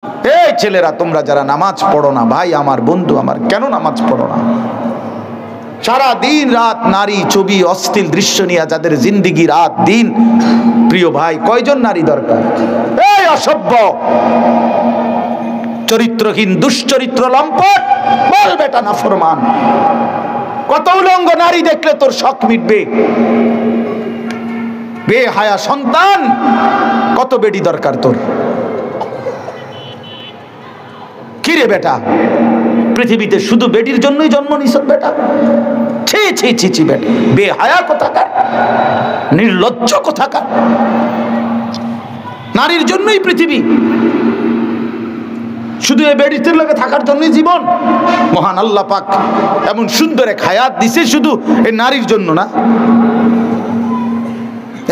এই ছেলেরা, তোমরা যারা নামাজ পড়ো না, ভাই আমার, বন্ধু আমার, কেন নামাজ পড়ো না? সারা দিন রাত নারী ছবি অশ্লীল দৃশ্য নিয়ে যাদের জিন্দিগি রাত দিন, প্রিয় ভাই, কয়জন নারী দরকার? এই অসভ্য, চরিত্রহীন, দুশ্চরিত্র, লম্পট, বল বেটা নাফরমান। কত উলঙ্গ নারী দেখলে তোর শখ মিটবে? বেহায়া সন্তান, কত বেডি দরকার তোর? কিরে বেটা, পৃথিবীতে শুধু বেডির জন্যই জন্ম নিছ বেটা? ছি ছি ছি ছি বেটা, বেহায়া কোথাকার, নির্লজ্জ কোথাকার। নারীর জন্যই পৃথিবী, শুধু এই বেডিতে লগে থাকার জন্যই জীবন। মহান আল্লাহ পাক এমন সুন্দর এক হায়াত দিছে শুধু এই নারীর জন্য না।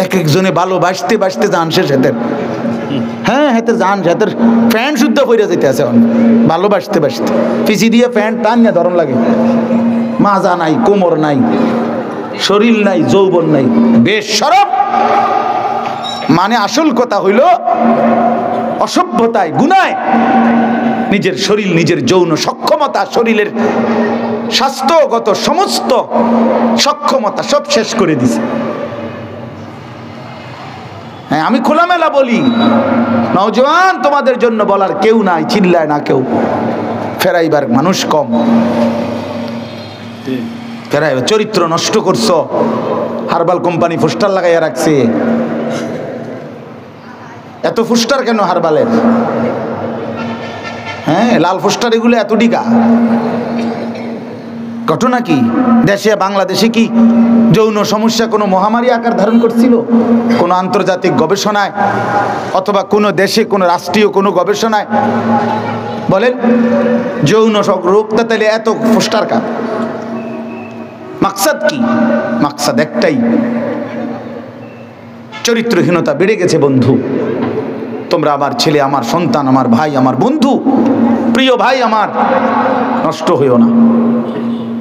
এক একজনে ভালোবাসতে বাসতে যান শেষ হেতের, হ্যাঁ হেতে যান হেতের প্যান্ট শুদ্ধ পইরা যেতে আছে ভালোবাসতে বাসতে, পিছি দিয়ে প্যান্ট টান না ধরন লাগে। মাজা নাই, কোমর নাই, শরীর নাই, যৌবন নাই, বেশরম। মানে আসল কথা হইল অসভ্যতায়, গুনায় নিজের শরীর, নিজের যৌন সক্ষমতা, শরীরের স্বাস্থ্যগত সমস্ত সক্ষমতা সব শেষ করে দিছে। হ্যাঁ, আমি খোলামেলা বলি, নওজোয়ান তোমাদের জন্য বলার কেউ নাই, চিল্লায় না কেউ। ফেরাইবার মানুষ কম, ফেরাইবার। চরিত্র নষ্ট করছো, হারবাল কোম্পানি পোস্টার লাগাইয়া রাখছে। এত পোস্টার কেন হারবালের? হ্যাঁ, লাল পোস্টার এগুলো এত ডিগা। ঘটনা কি? দেশে বাংলাদেশে কি যৌন সমস্যা কোনো মহামারী আকার ধারণ করছিল? কোনো আন্তর্জাতিক গবেষণায় অথবা কোনো দেশে কোনো রাষ্ট্রীয় কোনো গবেষণায় বলেন যৌন রোগটা তাহলে এত পোস্টার কা? মাকসাদ কি? মাকসাদ একটাই, চরিত্রহীনতা বেড়ে গেছে বন্ধু। তোমরা আমার ছেলে, আমার সন্তান, আমার ভাই, আমার বন্ধু, প্রিয় ভাই আমার, নষ্ট হইও না।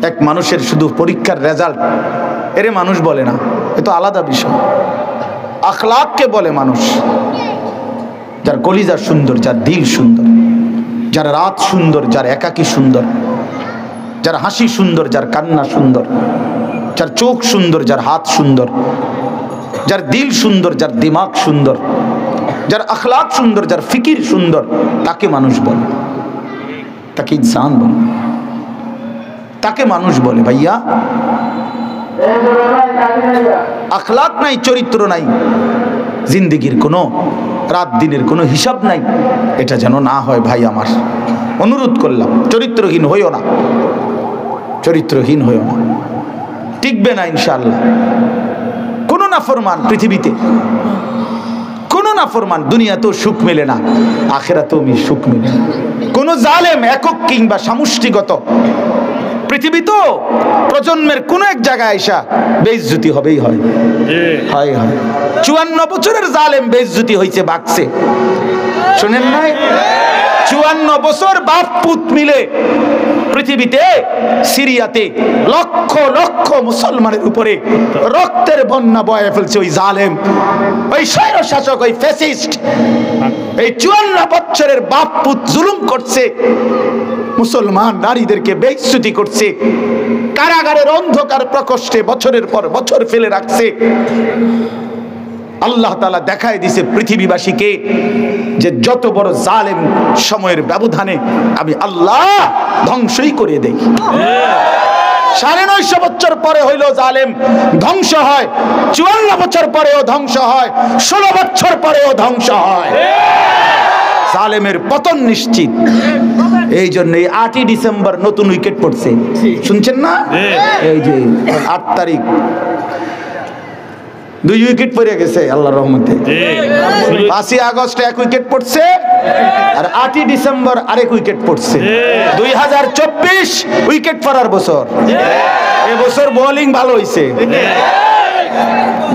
এক মানুষের শুধু পরীক্ষার রেজাল্ট এরে মানুষ বলে না, এ তো আলাদা বিষয়। আখলাককে বলে মানুষ। যার কলিজা সুন্দর, যার দিল সুন্দর, যার রাত সুন্দর, যার একাকী সুন্দর, যার হাসি সুন্দর, যার কান্না সুন্দর, যার চোখ সুন্দর, যার হাত সুন্দর, যার দিল সুন্দর, যার দিমাগ সুন্দর, যার আখলাক সুন্দর, যার ফিকির সুন্দর, তাকে মানুষ বলে, তাকে ইনসান বলে, তাকে মানুষ বলে। ভাইয়া, আখলাক নাই, চরিত্র নাই, জিন্দেগির কোনো রাত দিনের কোনো হিসাব নাই। এটা যেন না হয় ভাই আমার, অনুরোধ করলাম। চরিত্রহীন হইও না, চরিত্রহীন হইও না, টিকবে না ইনশাআল্লাহ। কোনো নাফরমান পৃথিবীতে, কোনো নাফরমান দুনিয়াতেও সুখ মেলে না, আখিরাতেও সুখ মেলে না। কোনো জালেম একক কিংবা সমষ্টিগত পৃথিবী তো প্রজন্মের কোন এক জায়গায় আইসা বেইজ্জতি হবেই হয়। 54 বছরের জালেম বেইজ্জতি হয়েছে, বাকছে, শুনেন নাই? 54 বছর বাপ পুত মিলে পৃথিবীতে সিরিয়াতে লক্ষ লক্ষ মুসলমানের উপরে রক্তের বন্যা বয়ে ফেলছে ওই জালেম, ওই স্বৈর শাসক, ওই ফ্যাসিস্ট। এই 54 বছরের বাপ পুত জুলুম করছে, মুসলমান নারীদেরকে বেইজ্জতি করছে, কারাগারের অন্ধকার প্রকোষ্ঠে বছরের পর বছর ফেলে রাখছে। আল্লাহ তাআলা দেখায় দিছে পৃথিবীবাসীকে যে যত বড় জালেম সময়ের ব্যবধানে আমি আল্লাহ ধ্বংসই করে দেই। 950 বছর পরে হইল জালেম ধ্বংস হয়, 54 বছর পরেও ধ্বংস হয়, 16 বছর পরেও ধ্বংস হয়। জালেমের পতন নিশ্চিত। এই জন্য 8ই ডিসেম্বর নতুন উইকেট পড়ছে, শুনছেন না? এই যে 8 তারিখ 2 উইকেট পড়ে গেছে আল্লাহর রহমতে। 5ই আগস্ট 1 উইকেট পড়ছে, আর 8ই ডিসেম্বর আরেক উইকেট পড়ছে। 2024 উইকেট পড়ার বছর। এবছর বোলিং ভালো হয়েছে,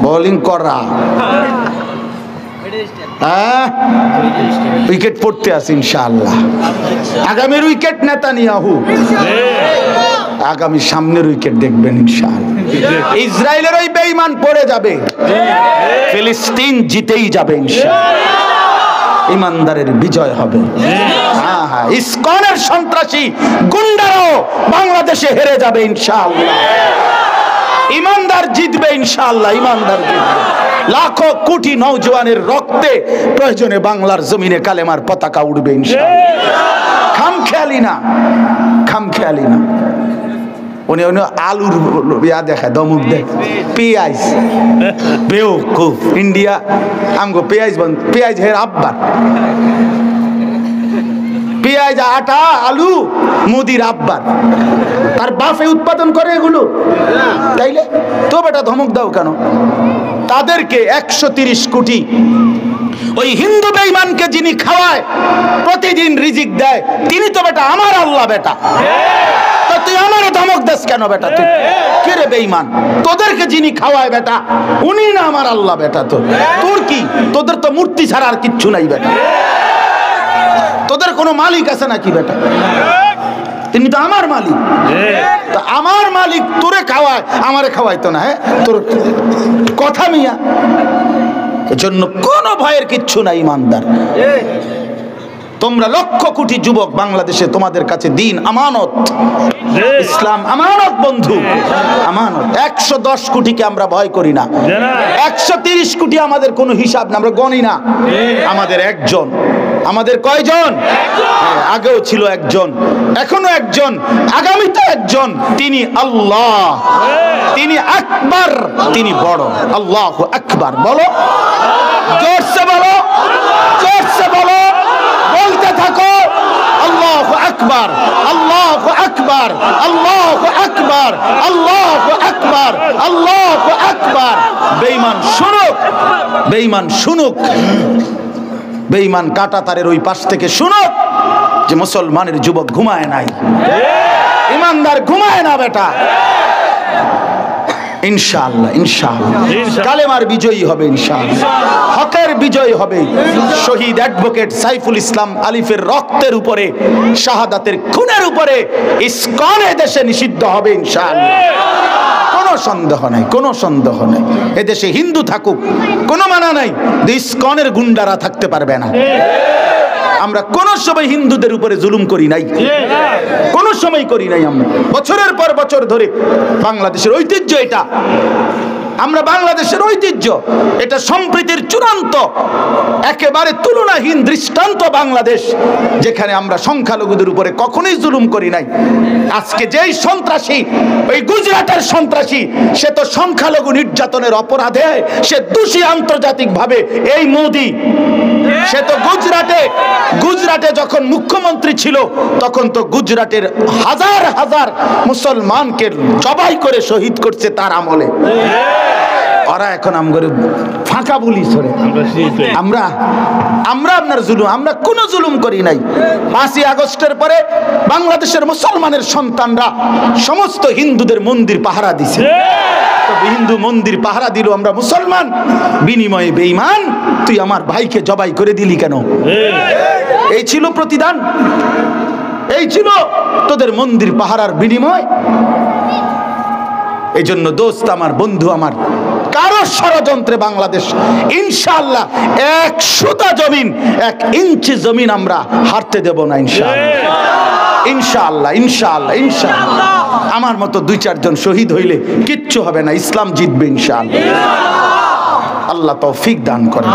বোলিং করা, উইকেট পড়তে আছে ইনশাআল্লাহ। আগামীর উইকেট নেতানিয়াহু, আগামী সামনের উইকেট দেখবেন ইনশাআল্লাহ। ইসরায়েলের ওই বেঈমান পড়ে যাবে, ফিলিস্তিন জিতেই যাবে ইনশাআল্লাহ। ইমানদারের বিজয় হবে। হ্যাঁ হ্যাঁ, ইসকনের সন্ত্রাসী গুন্ডারাও বাংলাদেশে হেরে যাবে ইনশাআল্লাহ। ইমানদার জিতবে ইনশাআল্লাহ, ইমানদার জিতবে। লাখো কোটি নওজোয়ানের রক্তে প্রয়োজনে বাংলার জমিনে কালেমার পতাকা উঠবে ইনশাআল্লাহ। খামখেয়ালি না, খামখেয়ালি না। উনি আলুর ইয়া দেখায়, দমক দেয়, পেঁয়াজ বেওকুফ। ইন্ডিয়া আমগো পেঁয়াজ বন্ধ, পেঁয়াজ হের আব্বার, পেঁয়াজ আটা আলু মুদির আব্বার, তার বাপে উৎপাদন করে এগুলো। তাইলে তো বেটা ধমক দাও কেন? তাদেরকে 130 কোটি ওই হিন্দু বেঈমানকে যিনি খাওয়ায়, প্রতিদিন রিজিক দেয়, তিনি তো বেটা আমার আল্লাহ বেটা। তো তুই আমারে ধমক দেস কেন বেটা? তুই কে রে বেঈমান? তোদেরকে যিনি খাওয়ায় বেটা, উনি না আমার আল্লাহ বেটা? তো তোর কি? তোদের তো মূর্তি ছাড়া আর কিচ্ছু নাই বেটা। তোদের কোনো মালিক আছে নাকি বেটা? তিনি তো আমার মালিক। তো আমার মালিক তোরে খাওয়ায়, আমারে খাওয়াইতো না। হ্যাঁ, তোর কথা মিয়া। এজন্য কোনো ভয়ের কিচ্ছু নাই ইমানদার। তোমরা লক্ষ কোটি যুবক বাংলাদেশে, তোমাদের কাছে দিন আমানত, ইসলাম আমানত বন্ধু, আমানত। 110 কোটিকে আমরা ভয় করি না, 130 কোটি আমাদের কোনো হিসাব না, আমরা গণি না। আমাদের একজন, আমাদের কয়জন? আগেও ছিল একজন, এখনো একজন, আগামীতে একজন। তিনি আল্লাহ, তিনি আকবার, তিনি বড়। আল্লাহু আকবার বলো, জোরসে বলো, জোরসে বলো, বলতে থাকো আল্লাহু আকবার, আল্লাহু আকবার, আল্লাহু আকবার, আল্লাহু আকবার, আল্লাহু আকবার। বেঈমান শুনুক, বেঈমান শুনুক, বেঈমান কাঁটাতারের ওই পাশ থেকে শুনুক যে মুসলমানের যুবক ঘুমায় নাই, ইমানদার ঘুমায় না বেটা। ইনশাআল্লাহ, ইনশাআল্লাহ কালেমার বিজয়ী হবে, ইনশাআল্লাহ হকের বিজয় হবে। শহীদ অ্যাডভোকেট সাইফুল ইসলাম আলিফের রক্তের উপরে, শাহাদাতের খুনের উপরে ইসকন দেশে নিষিদ্ধ হবে ইনশাআল্লাহ। কোনো সন্দেহ নাই, কোনো সন্দেহ নাই। এদেশে হিন্দু থাকুক, কোনো মানা নাই, ইসকনের গুন্ডারা থাকতে পারবে না। আমরা কোন সময় হিন্দুদের উপরে জুলুম করি নাই, কোন সময় করি নাই। আমরা বছরের পর বছর ধরে বাংলাদেশের ঐতিহ্য এটা, আমরা বাংলাদেশের ঐতিহ্য, এটা সম্প্রীতির চূড়ান্ত একেবারে তুলনাহীন দৃষ্টান্ত বাংলাদেশ, যেখানে আমরা সংখ্যালঘুদের উপরে কখনোই জুলুম করি নাই। আজকে যেই সন্ত্রাসী, ওই গুজরাটের সন্ত্রাসী, সে তো সংখ্যালঘু নির্যাতনের অপরাধে সে দোষী আন্তর্জাতিকভাবে। এই মোদি, সে তো গুজরাটে যখন মুখ্যমন্ত্রী ছিল, তখন তো গুজরাটের হাজার হাজার মুসলমানকে জবাই করে শহীদ করছে তার আমলে। ওরা এখন আমগরে ফাঁকা বলি ছড়ে। আমরা আপনার জুলুম, আমরা কোনো জুলুম করি নাই। 5ই আগস্টের পরে বাংলাদেশের মুসলমানের সন্তানরা সমস্ত হিন্দুদের মন্দির পাহারা দিছে। হিন্দু মন্দির পাহারা দিল, আমরা মুসলমান। বিনিময়ে বেঈমান তুই আমার ভাইকে জবাই করে দিলি কেন? এই ছিল প্রতিদান, এই ছিল তোদের মন্দির পাহারার বিনিময়। এই জন্য দোস্ত আমার, বন্ধু আমার, কারো ষড়যন্ত্রে বাংলাদেশ ইনশাআল্লাহ 1 সুতা জমিন, 1 ইঞ্চি জমিন আমরা হারতে দেব না ইনশাআল্লাহ, ইনশাআল্লাহ, ইনশাআল্লাহ, ইনশাআল্লাহ। আমার মতো 2-4 জন শহীদ হইলে কিচ্ছু হবে না, ইসলাম জিতবে ইনশাআল্লাহ। আল্লাহ তৌফিক দান করেন।